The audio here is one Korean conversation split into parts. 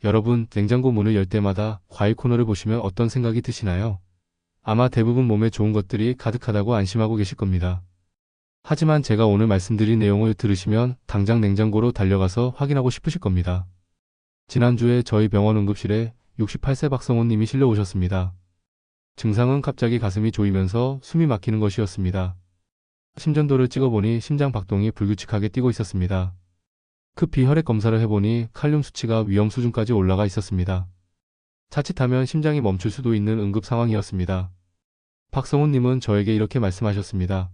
여러분, 냉장고 문을 열 때마다 과일 코너를 보시면 어떤 생각이 드시나요? 아마 대부분 몸에 좋은 것들이 가득하다고 안심하고 계실 겁니다. 하지만 제가 오늘 말씀드린 내용을 들으시면 당장 냉장고로 달려가서 확인하고 싶으실 겁니다. 지난주에 저희 병원 응급실에 68세 박성호 님이 실려오셨습니다. 증상은 갑자기 가슴이 조이면서 숨이 막히는 것이었습니다. 심전도를 찍어보니 심장 박동이 불규칙하게 뛰고 있었습니다. 급히 혈액 검사를 해보니 칼륨 수치가 위험 수준까지 올라가 있었습니다. 자칫하면 심장이 멈출 수도 있는 응급 상황이었습니다. 박성훈님은 저에게 이렇게 말씀하셨습니다.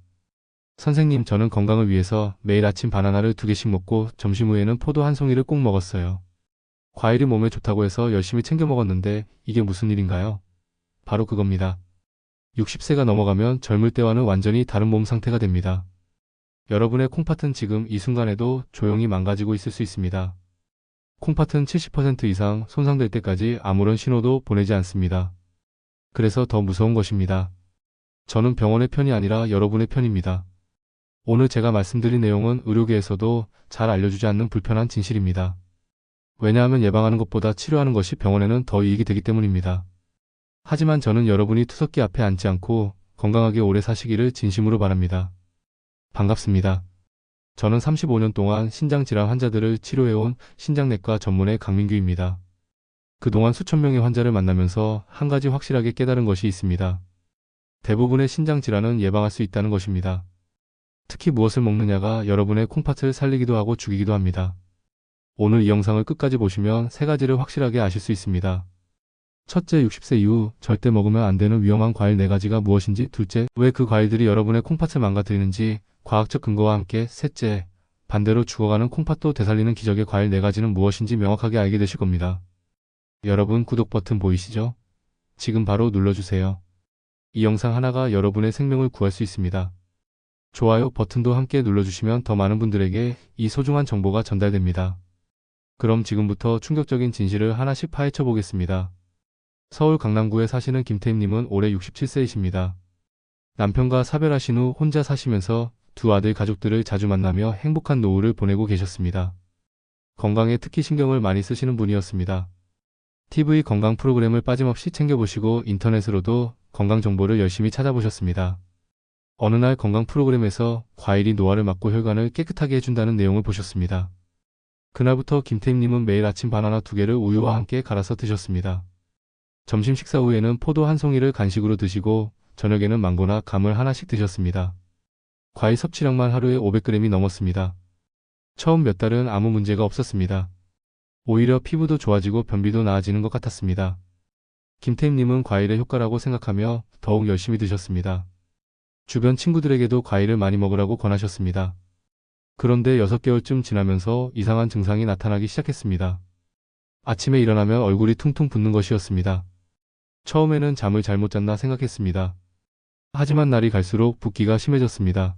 선생님, 저는 건강을 위해서 매일 아침 바나나를 2개씩 먹고 점심 후에는 포도 한 송이를 꼭 먹었어요. 과일이 몸에 좋다고 해서 열심히 챙겨 먹었는데 이게 무슨 일인가요? 바로 그겁니다. 60세가 넘어가면 젊을 때와는 완전히 다른 몸 상태가 됩니다. 여러분의 콩팥은 지금 이 순간에도 조용히 망가지고 있을 수 있습니다. 콩팥은 70% 이상 손상될 때까지 아무런 신호도 보내지 않습니다. 그래서 더 무서운 것입니다. 저는 병원의 편이 아니라 여러분의 편입니다. 오늘 제가 말씀드린 내용은 의료계에서도 잘 알려주지 않는 불편한 진실입니다. 왜냐하면 예방하는 것보다 치료하는 것이 병원에는 더 이익이 되기 때문입니다. 하지만 저는 여러분이 투석기 앞에 앉지 않고 건강하게 오래 사시기를 진심으로 바랍니다. 반갑습니다. 저는 35년 동안 신장질환 환자들을 치료해온 신장내과 전문의 강민규입니다. 그동안 수천 명의 환자를 만나면서 한 가지 확실하게 깨달은 것이 있습니다. 대부분의 신장질환은 예방할 수 있다는 것입니다. 특히 무엇을 먹느냐가 여러분의 콩팥을 살리기도 하고 죽이기도 합니다. 오늘 이 영상을 끝까지 보시면 3가지를 확실하게 아실 수 있습니다. 첫째, 60세 이후 절대 먹으면 안 되는 위험한 과일 4가지가 무엇인지. 둘째, 왜 그 과일들이 여러분의 콩팥을 망가뜨리는지 과학적 근거와 함께. 셋째, 반대로 죽어가는 콩팥도 되살리는 기적의 과일 4가지는 무엇인지 명확하게 알게 되실 겁니다. 여러분, 구독 버튼 보이시죠? 지금 바로 눌러주세요. 이 영상 하나가 여러분의 생명을 구할 수 있습니다. 좋아요 버튼도 함께 눌러주시면 더 많은 분들에게 이 소중한 정보가 전달됩니다. 그럼 지금부터 충격적인 진실을 하나씩 파헤쳐 보겠습니다. 서울 강남구에 사시는 김태임님은 올해 67세이십니다. 남편과 사별하신 후 혼자 사시면서 2 아들 가족들을 자주 만나며 행복한 노후를 보내고 계셨습니다. 건강에 특히 신경을 많이 쓰시는 분이었습니다. TV 건강 프로그램을 빠짐없이 챙겨보시고 인터넷으로도 건강 정보를 열심히 찾아보셨습니다. 어느 날 건강 프로그램에서 과일이 노화를 막고 혈관을 깨끗하게 해준다는 내용을 보셨습니다. 그날부터 김태임님은 매일 아침 바나나 2개를 우유와 함께 갈아서 드셨습니다. 점심 식사 후에는 포도 한 송이를 간식으로 드시고 저녁에는 망고나 감을 하나씩 드셨습니다. 과일 섭취량만 하루에 500g이 넘었습니다. 처음 몇 달은 아무 문제가 없었습니다. 오히려 피부도 좋아지고 변비도 나아지는 것 같았습니다. 김태임님은 과일의 효과라고 생각하며 더욱 열심히 드셨습니다. 주변 친구들에게도 과일을 많이 먹으라고 권하셨습니다. 그런데 6개월쯤 지나면서 이상한 증상이 나타나기 시작했습니다. 아침에 일어나면 얼굴이 퉁퉁 붓는 것이었습니다. 처음에는 잠을 잘못 잤나 생각했습니다. 하지만 날이 갈수록 붓기가 심해졌습니다.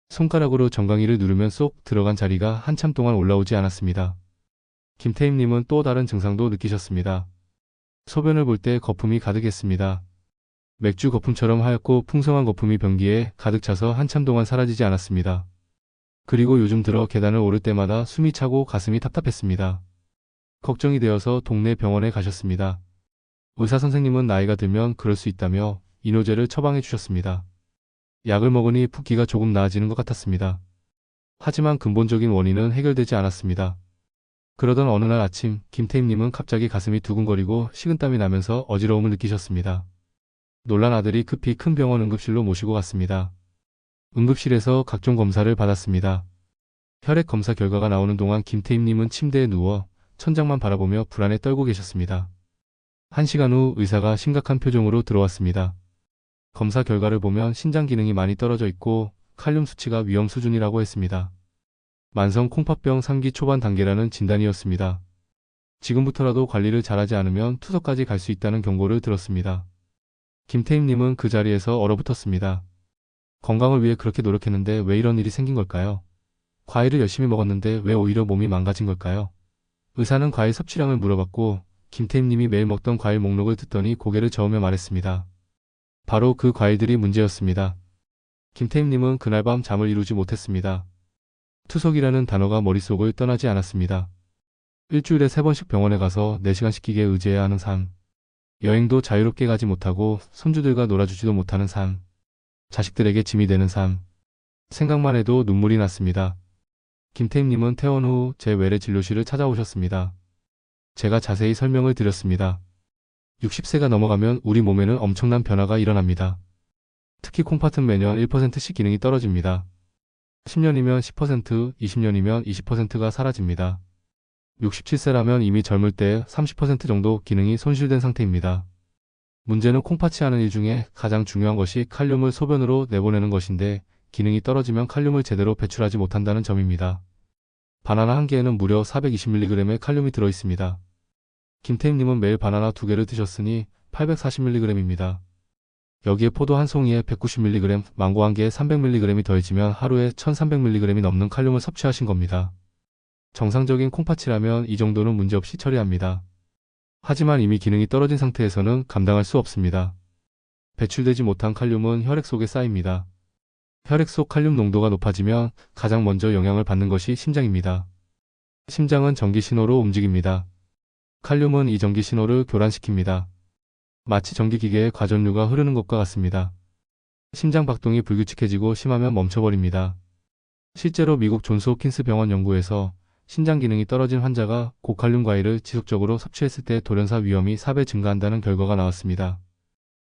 손가락으로 정강이를 누르면 쏙 들어간 자리가 한참 동안 올라오지 않았습니다. 김태임님은 또 다른 증상도 느끼셨습니다. 소변을 볼 때 거품이 가득했습니다. 맥주 거품처럼 하얗고 풍성한 거품이 변기에 가득 차서 한참 동안 사라지지 않았습니다. 그리고 요즘 들어 계단을 오를 때마다 숨이 차고 가슴이 답답했습니다. 걱정이 되어서 동네 병원에 가셨습니다. 의사 선생님은 나이가 들면 그럴 수 있다며 이노제를 처방해 주셨습니다. 약을 먹으니 붓기가 조금 나아지는 것 같았습니다. 하지만 근본적인 원인은 해결되지 않았습니다. 그러던 어느 날 아침, 김태임님은 갑자기 가슴이 두근거리고 식은땀이 나면서 어지러움을 느끼셨습니다. 놀란 아들이 급히 큰 병원 응급실로 모시고 갔습니다. 응급실에서 각종 검사를 받았습니다. 혈액 검사 결과가 나오는 동안 김태임님은 침대에 누워 천장만 바라보며 불안에 떨고 계셨습니다. 1시간 후 의사가 심각한 표정으로 들어왔습니다. 검사 결과를 보면 신장 기능이 많이 떨어져 있고 칼륨 수치가 위험 수준이라고 했습니다. 만성 콩팥병 3기 초반 단계라는 진단이었습니다. 지금부터라도 관리를 잘하지 않으면 투석까지 갈 수 있다는 경고를 들었습니다. 김태임님은 그 자리에서 얼어붙었습니다. 건강을 위해 그렇게 노력했는데 왜 이런 일이 생긴 걸까요? 과일을 열심히 먹었는데 왜 오히려 몸이 망가진 걸까요? 의사는 과일 섭취량을 물어봤고 김태임님이 매일 먹던 과일 목록을 듣더니 고개를 저으며 말했습니다. 바로 그 과일들이 문제였습니다. 김태임님은 그날 밤 잠을 이루지 못했습니다. 투석이라는 단어가 머릿속을 떠나지 않았습니다. 일주일에 3번씩 병원에 가서 4시간 씩기게 의지해야 하는 삶. 여행도 자유롭게 가지 못하고 손주들과 놀아주지도 못하는 삶. 자식들에게 짐이 되는 삶. 생각만 해도 눈물이 났습니다. 김태임님은 퇴원 후 제 외래 진료실을 찾아오셨습니다. 제가 자세히 설명을 드렸습니다. 60세가 넘어가면 우리 몸에는 엄청난 변화가 일어납니다. 특히 콩팥은 매년 1%씩 기능이 떨어집니다. 10년이면 10%, 20년이면 20%가 사라집니다. 67세라면 이미 젊을 때 30% 정도 기능이 손실된 상태입니다. 문제는 콩팥이 하는 일 중에 가장 중요한 것이 칼륨을 소변으로 내보내는 것인데 기능이 떨어지면 칼륨을 제대로 배출하지 못한다는 점입니다. 바나나 한 개에는 무려 420mg의 칼륨이 들어있습니다. 김태임님은 매일 바나나 2개를 드셨으니 840mg입니다. 여기에 포도 한 송이에 190mg, 망고 한 개에 300mg이 더해지면 하루에 1300mg이 넘는 칼륨을 섭취하신 겁니다. 정상적인 콩팥이라면 이 정도는 문제없이 처리합니다. 하지만 이미 기능이 떨어진 상태에서는 감당할 수 없습니다. 배출되지 못한 칼륨은 혈액 속에 쌓입니다. 혈액 속 칼륨 농도가 높아지면 가장 먼저 영향을 받는 것이 심장입니다. 심장은 전기 신호로 움직입니다. 칼륨은 이 전기 신호를 교란시킵니다. 마치 전기기계에 과전류가 흐르는 것과 같습니다. 심장 박동이 불규칙해지고 심하면 멈춰버립니다. 실제로 미국 존스 홉킨스 병원 연구에서 신장 기능이 떨어진 환자가 고칼륨 과일을 지속적으로 섭취했을 때 돌연사 위험이 4배 증가한다는 결과가 나왔습니다.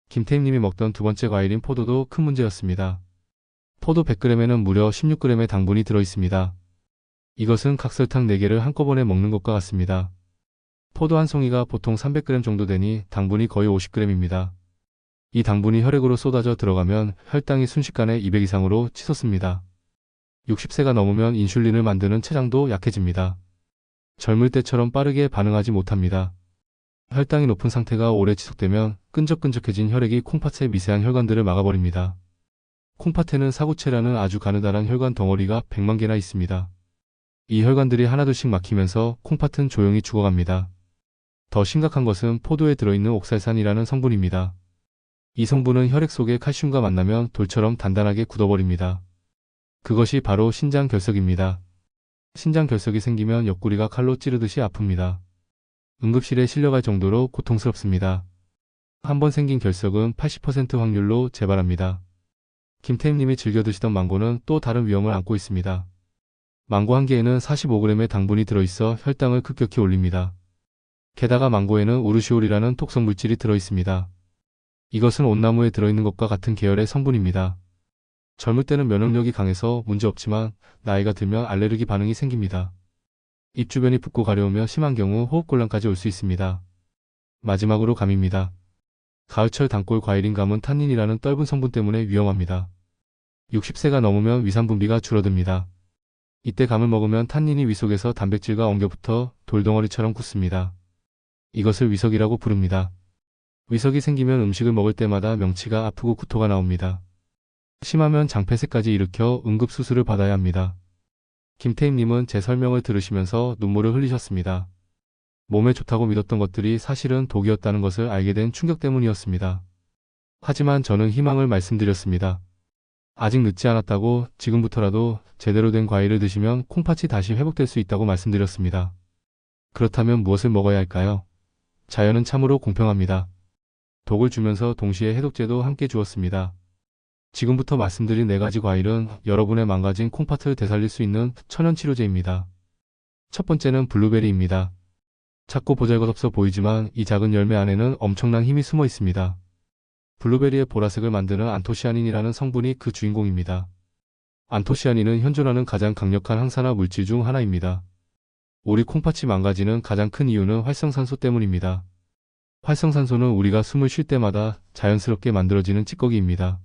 김태임님이 먹던 두 번째 과일인 포도도 큰 문제였습니다. 포도 100g에는 무려 16g의 당분이 들어있습니다. 이것은 각설탕 4개를 한꺼번에 먹는 것과 같습니다. 포도 한 송이가 보통 300g 정도 되니 당분이 거의 50g입니다. 이 당분이 혈액으로 쏟아져 들어가면 혈당이 순식간에 200 이상으로 치솟습니다. 60세가 넘으면 인슐린을 만드는 췌장도 약해집니다. 젊을 때처럼 빠르게 반응하지 못합니다. 혈당이 높은 상태가 오래 지속되면 끈적끈적해진 혈액이 콩팥의 미세한 혈관들을 막아버립니다. 콩팥에는 사구체라는 아주 가느다란 혈관 덩어리가 100만 개나 있습니다. 이 혈관들이 하나둘씩 막히면서 콩팥은 조용히 죽어갑니다. 더 심각한 것은 포도에 들어있는 옥살산이라는 성분입니다. 이 성분은 혈액 속의 칼슘과 만나면 돌처럼 단단하게 굳어버립니다. 그것이 바로 신장 결석입니다. 신장 결석이 생기면 옆구리가 칼로 찌르듯이 아픕니다. 응급실에 실려갈 정도로 고통스럽습니다. 한번 생긴 결석은 80% 확률로 재발합니다. 김태임님이 즐겨 드시던 망고는 또 다른 위험을 안고 있습니다. 망고 한 개에는 45g의 당분이 들어있어 혈당을 급격히 올립니다. 게다가 망고에는 우르시올이라는 독성 물질이 들어있습니다. 이것은 온나무에 들어있는 것과 같은 계열의 성분입니다. 젊을 때는 면역력이 강해서 문제없지만 나이가 들면 알레르기 반응이 생깁니다. 입 주변이 붓고 가려우며 심한 경우 호흡곤란까지 올 수 있습니다. 마지막으로 감입니다. 가을철 단골 과일인 감은 탄닌이라는 떫은 성분 때문에 위험합니다. 60세가 넘으면 위산 분비가 줄어듭니다. 이때 감을 먹으면 탄닌이 위 속에서 단백질과 엉겨붙어 돌덩어리처럼 굳습니다. 이것을 위석이라고 부릅니다. 위석이 생기면 음식을 먹을 때마다 명치가 아프고 구토가 나옵니다. 심하면 장폐색까지 일으켜 응급수술을 받아야 합니다. 김태임님은 제 설명을 들으시면서 눈물을 흘리셨습니다. 몸에 좋다고 믿었던 것들이 사실은 독이었다는 것을 알게 된 충격 때문이었습니다. 하지만 저는 희망을 말씀드렸습니다. 아직 늦지 않았다고 지금부터라도 제대로 된 과일을 드시면 콩팥이 다시 회복될 수 있다고 말씀드렸습니다. 그렇다면 무엇을 먹어야 할까요? 자연은 참으로 공평합니다. 독을 주면서 동시에 해독제도 함께 주었습니다. 지금부터 말씀드린 4가지 과일은 여러분의 망가진 콩팥을 되살릴 수 있는 천연치료제입니다. 첫 번째는 블루베리입니다. 작고 보잘것없어 보이지만 이 작은 열매 안에는 엄청난 힘이 숨어 있습니다. 블루베리의 보라색을 만드는 안토시아닌이라는 성분이 그 주인공입니다. 안토시아닌은 현존하는 가장 강력한 항산화 물질 중 하나입니다. 우리 콩팥이 망가지는 가장 큰 이유는 활성산소 때문입니다. 활성산소는 우리가 숨을 쉴 때마다 자연스럽게 만들어지는 찌꺼기입니다.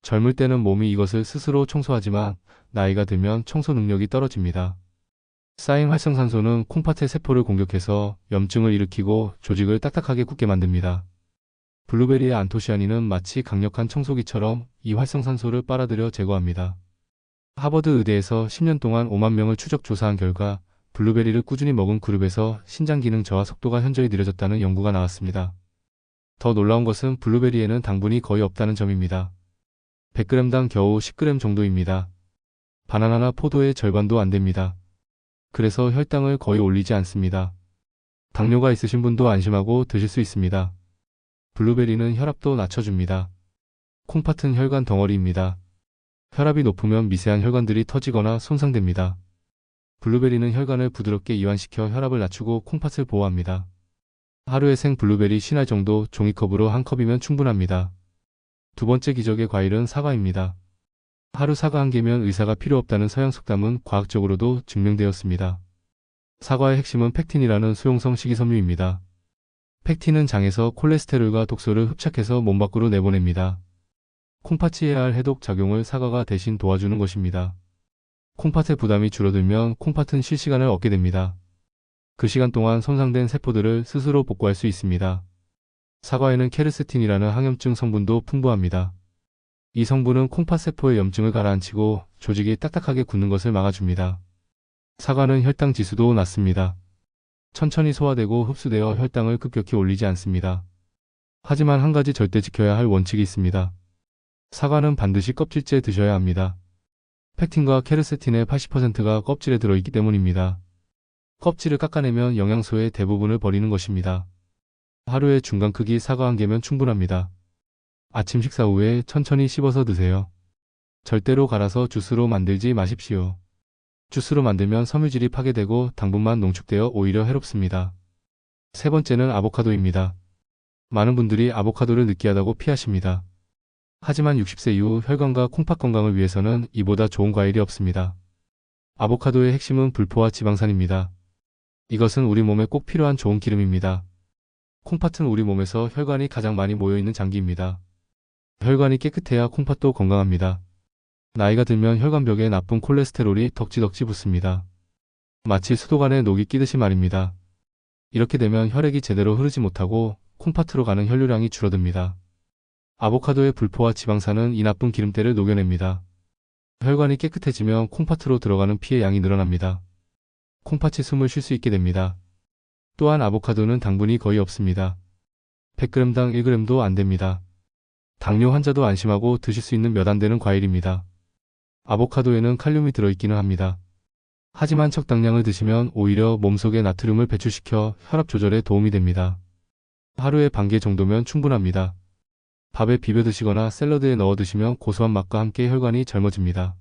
젊을 때는 몸이 이것을 스스로 청소하지만 나이가 들면 청소 능력이 떨어집니다. 쌓인 활성산소는 콩팥의 세포를 공격해서 염증을 일으키고 조직을 딱딱하게 굳게 만듭니다. 블루베리의 안토시아닌은 마치 강력한 청소기처럼 이 활성산소를 빨아들여 제거합니다. 하버드 의대에서 10년 동안 5만 명을 추적 조사한 결과 블루베리를 꾸준히 먹은 그룹에서 신장 기능 저하 속도가 현저히 느려졌다는 연구가 나왔습니다. 더 놀라운 것은 블루베리에는 당분이 거의 없다는 점입니다. 100g당 겨우 10g 정도입니다. 바나나나 포도의 절반도 안 됩니다. 그래서 혈당을 거의 올리지 않습니다. 당뇨가 있으신 분도 안심하고 드실 수 있습니다. 블루베리는 혈압도 낮춰줍니다. 콩팥은 혈관 덩어리입니다. 혈압이 높으면 미세한 혈관들이 터지거나 손상됩니다. 블루베리는 혈관을 부드럽게 이완시켜 혈압을 낮추고 콩팥을 보호합니다. 하루에 생 블루베리 50알 정도 종이컵으로 한 컵이면 충분합니다. 두 번째 기적의 과일은 사과입니다. 하루 사과 한 개면 의사가 필요 없다는 서양 속담은 과학적으로도 증명되었습니다. 사과의 핵심은 펙틴이라는 수용성 식이섬유입니다. 펙틴은 장에서 콜레스테롤과 독소를 흡착해서 몸 밖으로 내보냅니다. 콩팥이 해야 할 해독 작용을 사과가 대신 도와주는 것입니다. 콩팥의 부담이 줄어들면 콩팥은 쉴 시간을 얻게 됩니다. 그 시간 동안 손상된 세포들을 스스로 복구할 수 있습니다. 사과에는 케르세틴이라는 항염증 성분도 풍부합니다. 이 성분은 콩팥 세포의 염증을 가라앉히고 조직이 딱딱하게 굳는 것을 막아줍니다. 사과는 혈당 지수도 낮습니다. 천천히 소화되고 흡수되어 혈당을 급격히 올리지 않습니다. 하지만 한 가지 절대 지켜야 할 원칙이 있습니다. 사과는 반드시 껍질째 드셔야 합니다. 펙틴과 케르세틴의 80%가 껍질에 들어있기 때문입니다. 껍질을 깎아내면 영양소의 대부분을 버리는 것입니다. 하루에 중간 크기 사과 한 개면 충분합니다. 아침 식사 후에 천천히 씹어서 드세요. 절대로 갈아서 주스로 만들지 마십시오. 주스로 만들면 섬유질이 파괴되고 당분만 농축되어 오히려 해롭습니다. 세 번째는 아보카도입니다. 많은 분들이 아보카도를 느끼하다고 피하십니다. 하지만 60세 이후 혈관과 콩팥 건강을 위해서는 이보다 좋은 과일이 없습니다. 아보카도의 핵심은 불포화 지방산입니다. 이것은 우리 몸에 꼭 필요한 좋은 기름입니다. 콩팥은 우리 몸에서 혈관이 가장 많이 모여있는 장기입니다. 혈관이 깨끗해야 콩팥도 건강합니다. 나이가 들면 혈관벽에 나쁜 콜레스테롤이 덕지덕지 붙습니다. 마치 수도관에 녹이 끼듯이 말입니다. 이렇게 되면 혈액이 제대로 흐르지 못하고 콩팥으로 가는 혈류량이 줄어듭니다. 아보카도의 불포화 지방산은 이 나쁜 기름때를 녹여냅니다. 혈관이 깨끗해지면 콩팥으로 들어가는 피의 양이 늘어납니다. 콩팥이 숨을 쉴 수 있게 됩니다. 또한 아보카도는 당분이 거의 없습니다. 100g당 1g도 안 됩니다. 당뇨 환자도 안심하고 드실 수 있는 몇 안 되는 과일입니다. 아보카도에는 칼륨이 들어있기는 합니다. 하지만 적당량을 드시면 오히려 몸속에 나트륨을 배출시켜 혈압 조절에 도움이 됩니다. 하루에 반 개 정도면 충분합니다. 밥에 비벼 드시거나 샐러드에 넣어 드시면 고소한 맛과 함께 혈관이 젊어집니다.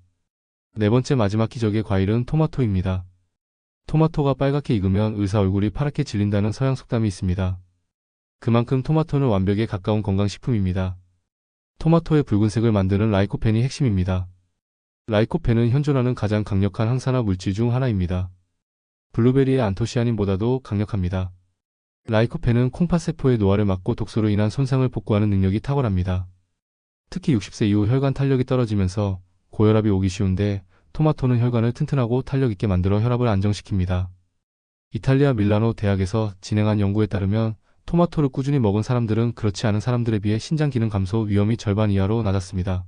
네 번째 마지막 기적의 과일은 토마토입니다. 토마토가 빨갛게 익으면 의사 얼굴이 파랗게 질린다는 서양 속담이 있습니다. 그만큼 토마토는 완벽에 가까운 건강식품입니다. 토마토의 붉은색을 만드는 라이코펜이 핵심입니다. 라이코펜은 현존하는 가장 강력한 항산화 물질 중 하나입니다. 블루베리의 안토시아닌보다도 강력합니다. 라이코펜은 콩팥 세포의 노화를 막고 독소로 인한 손상을 복구하는 능력이 탁월합니다. 특히 60세 이후 혈관 탄력이 떨어지면서 고혈압이 오기 쉬운데 토마토는 혈관을 튼튼하고 탄력 있게 만들어 혈압을 안정시킵니다. 이탈리아 밀라노 대학에서 진행한 연구에 따르면 토마토를 꾸준히 먹은 사람들은 그렇지 않은 사람들에 비해 신장 기능 감소 위험이 절반 이하로 낮았습니다.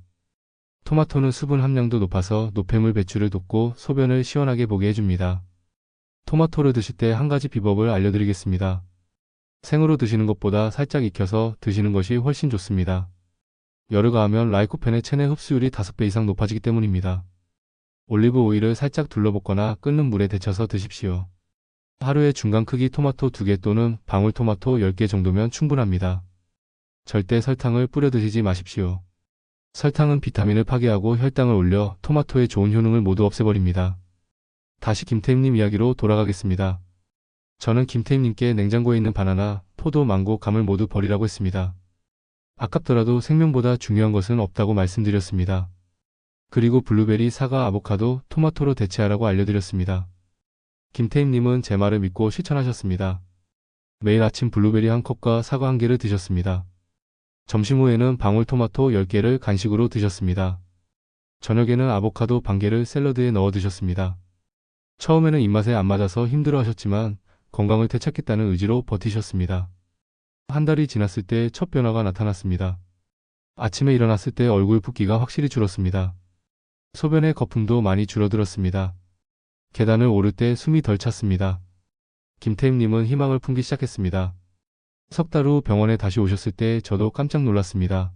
토마토는 수분 함량도 높아서 노폐물 배출을 돕고 소변을 시원하게 보게 해줍니다. 토마토를 드실 때 한 가지 비법을 알려드리겠습니다. 생으로 드시는 것보다 살짝 익혀서 드시는 것이 훨씬 좋습니다. 열을 가하면 라이코펜의 체내 흡수율이 5배 이상 높아지기 때문입니다. 올리브 오일을 살짝 둘러볶거나 끓는 물에 데쳐서 드십시오. 하루에 중간 크기 토마토 2개 또는 방울토마토 10개 정도면 충분합니다. 절대 설탕을 뿌려 드시지 마십시오. 설탕은 비타민을 파괴하고 혈당을 올려 토마토의 좋은 효능을 모두 없애버립니다. 다시 김태임님 이야기로 돌아가겠습니다. 저는 김태임님께 냉장고에 있는 바나나, 포도, 망고, 감을 모두 버리라고 했습니다. 아깝더라도 생명보다 중요한 것은 없다고 말씀드렸습니다. 그리고 블루베리, 사과, 아보카도, 토마토로 대체하라고 알려드렸습니다. 김태임님은 제 말을 믿고 실천하셨습니다. 매일 아침 블루베리 한 컵과 사과 한 개를 드셨습니다. 점심 후에는 방울토마토 10개를 간식으로 드셨습니다. 저녁에는 아보카도 반 개를 샐러드에 넣어 드셨습니다. 처음에는 입맛에 안 맞아서 힘들어 하셨지만 건강을 되찾겠다는 의지로 버티셨습니다. 한 달이 지났을 때 첫 변화가 나타났습니다. 아침에 일어났을 때 얼굴 붓기가 확실히 줄었습니다. 소변의 거품도 많이 줄어들었습니다. 계단을 오를 때 숨이 덜 찼습니다. 김태임님은 희망을 품기 시작했습니다. 석 달 후 병원에 다시 오셨을 때 저도 깜짝 놀랐습니다.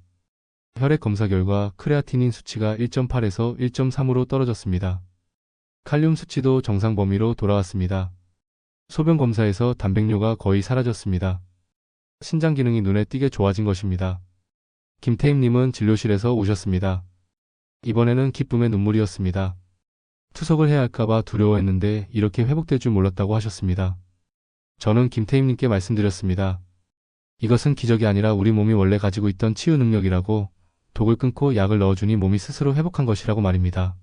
혈액 검사 결과 크레아티닌 수치가 1.8에서 1.3으로 떨어졌습니다. 칼륨 수치도 정상 범위로 돌아왔습니다. 소변 검사에서 단백뇨가 거의 사라졌습니다. 신장 기능이 눈에 띄게 좋아진 것입니다. 김태임님은 진료실에서 우셨습니다. 이번에는 기쁨의 눈물이었습니다. 투석을 해야 할까봐 두려워했는데 이렇게 회복될 줄 몰랐다고 하셨습니다. 저는 김태임님께 말씀드렸습니다. 이것은 기적이 아니라 우리 몸이 원래 가지고 있던 치유 능력이라고, 독을 끊고 약을 넣어주니 몸이 스스로 회복한 것이라고 말입니다.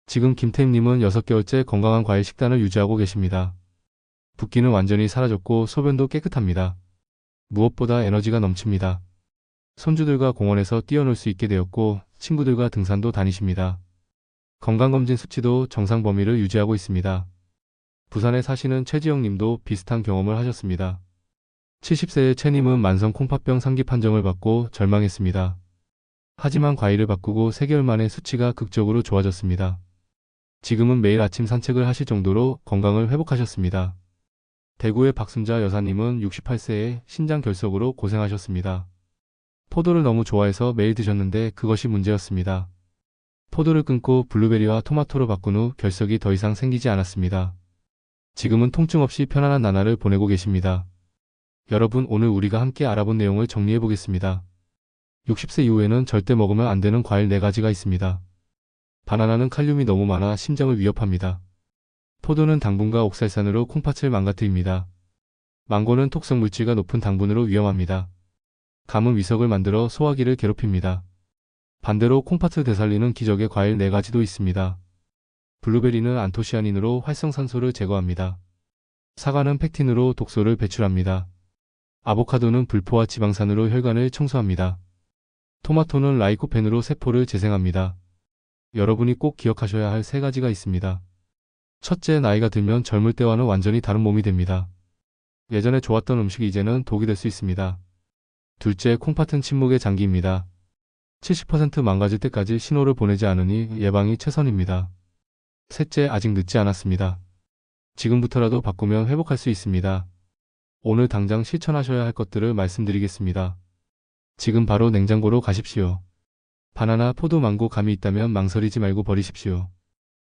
지금 김태임님은 6개월째 건강한 과일 식단을 유지하고 계십니다. 붓기는 완전히 사라졌고 소변도 깨끗합니다. 무엇보다 에너지가 넘칩니다. 손주들과 공원에서 뛰어놀 수 있게 되었고 친구들과 등산도 다니십니다. 건강검진 수치도 정상 범위를 유지하고 있습니다. 부산에 사시는 최지영 님도 비슷한 경험을 하셨습니다. 70세의 최님은 만성 콩팥병 3기 판정을 받고 절망했습니다. 하지만 과일을 바꾸고 3개월 만에 수치가 극적으로 좋아졌습니다. 지금은 매일 아침 산책을 하실 정도로 건강을 회복하셨습니다. 대구의 박순자 여사님은 68세에 신장 결석으로 고생하셨습니다. 포도를 너무 좋아해서 매일 드셨는데 그것이 문제였습니다. 포도를 끊고 블루베리와 토마토로 바꾼 후 결석이 더 이상 생기지 않았습니다. 지금은 통증 없이 편안한 나날을 보내고 계십니다. 여러분, 오늘 우리가 함께 알아본 내용을 정리해 보겠습니다. 60세 이후에는 절대 먹으면 안 되는 과일 4가지가 있습니다. 바나나는 칼륨이 너무 많아 심장을 위협합니다. 포도는 당분과 옥살산으로 콩팥을 망가뜨립니다. 망고는 톡성 물질과 높은 당분으로 위험합니다. 감은 위석을 만들어 소화기를 괴롭힙니다. 반대로 콩팥을 되살리는 기적의 과일 4가지도 있습니다. 블루베리는 안토시아닌으로 활성산소를 제거합니다. 사과는 펙틴으로 독소를 배출합니다. 아보카도는 불포화 지방산으로 혈관을 청소합니다. 토마토는 라이코펜으로 세포를 재생합니다. 여러분이 꼭 기억하셔야 할 3가지가 있습니다. 첫째, 나이가 들면 젊을 때와는 완전히 다른 몸이 됩니다. 예전에 좋았던 음식이 이제는 독이 될 수 있습니다. 둘째, 콩팥은 침묵의 장기입니다. 70% 망가질 때까지 신호를 보내지 않으니 예방이 최선입니다. 셋째, 아직 늦지 않았습니다. 지금부터라도 바꾸면 회복할 수 있습니다. 오늘 당장 실천하셔야 할 것들을 말씀드리겠습니다. 지금 바로 냉장고로 가십시오. 바나나, 포도, 망고, 감이 있다면 망설이지 말고 버리십시오.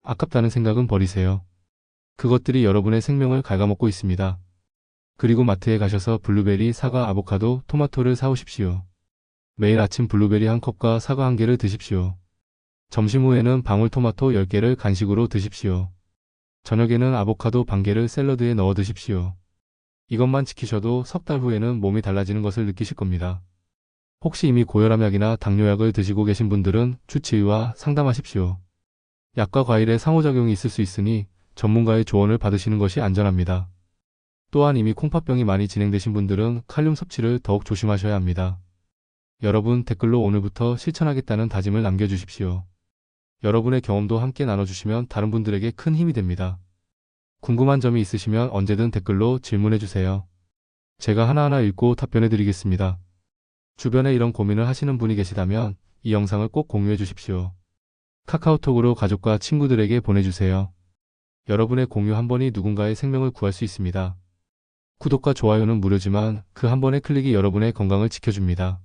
아깝다는 생각은 버리세요. 그것들이 여러분의 생명을 갉아먹고 있습니다. 그리고 마트에 가셔서 블루베리, 사과, 아보카도, 토마토를 사오십시오. 매일 아침 블루베리 1컵과 사과 1개를 드십시오. 점심 후에는 방울토마토 10개를 간식으로 드십시오. 저녁에는 아보카도 반 개를 샐러드에 넣어 드십시오. 이것만 지키셔도 석 달 후에는 몸이 달라지는 것을 느끼실 겁니다. 혹시 이미 고혈압약이나 당뇨약을 드시고 계신 분들은 주치의와 상담하십시오. 약과 과일에 상호작용이 있을 수 있으니 전문가의 조언을 받으시는 것이 안전합니다. 또한 이미 콩팥병이 많이 진행되신 분들은 칼륨 섭취를 더욱 조심하셔야 합니다. 여러분, 댓글로 오늘부터 실천하겠다는 다짐을 남겨주십시오. 여러분의 경험도 함께 나눠주시면 다른 분들에게 큰 힘이 됩니다. 궁금한 점이 있으시면 언제든 댓글로 질문해주세요. 제가 하나하나 읽고 답변해드리겠습니다. 주변에 이런 고민을 하시는 분이 계시다면 이 영상을 꼭 공유해주십시오. 카카오톡으로 가족과 친구들에게 보내주세요. 여러분의 공유 한 번이 누군가의 생명을 구할 수 있습니다. 구독과 좋아요는 무료지만 그 한 번의 클릭이 여러분의 건강을 지켜줍니다.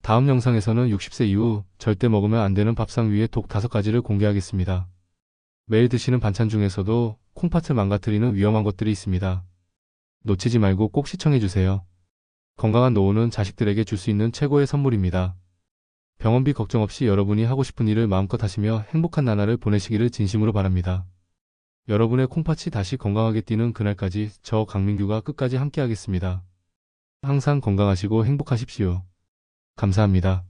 다음 영상에서는 60세 이후 절대 먹으면 안 되는 밥상 위의 독 5가지를 공개하겠습니다. 매일 드시는 반찬 중에서도 콩팥을 망가뜨리는 위험한 것들이 있습니다. 놓치지 말고 꼭 시청해주세요. 건강한 노후는 자식들에게 줄 수 있는 최고의 선물입니다. 병원비 걱정 없이 여러분이 하고 싶은 일을 마음껏 하시며 행복한 나날을 보내시기를 진심으로 바랍니다. 여러분의 콩팥이 다시 건강하게 뛰는 그날까지 저 강민규가 끝까지 함께하겠습니다. 항상 건강하시고 행복하십시오. 감사합니다.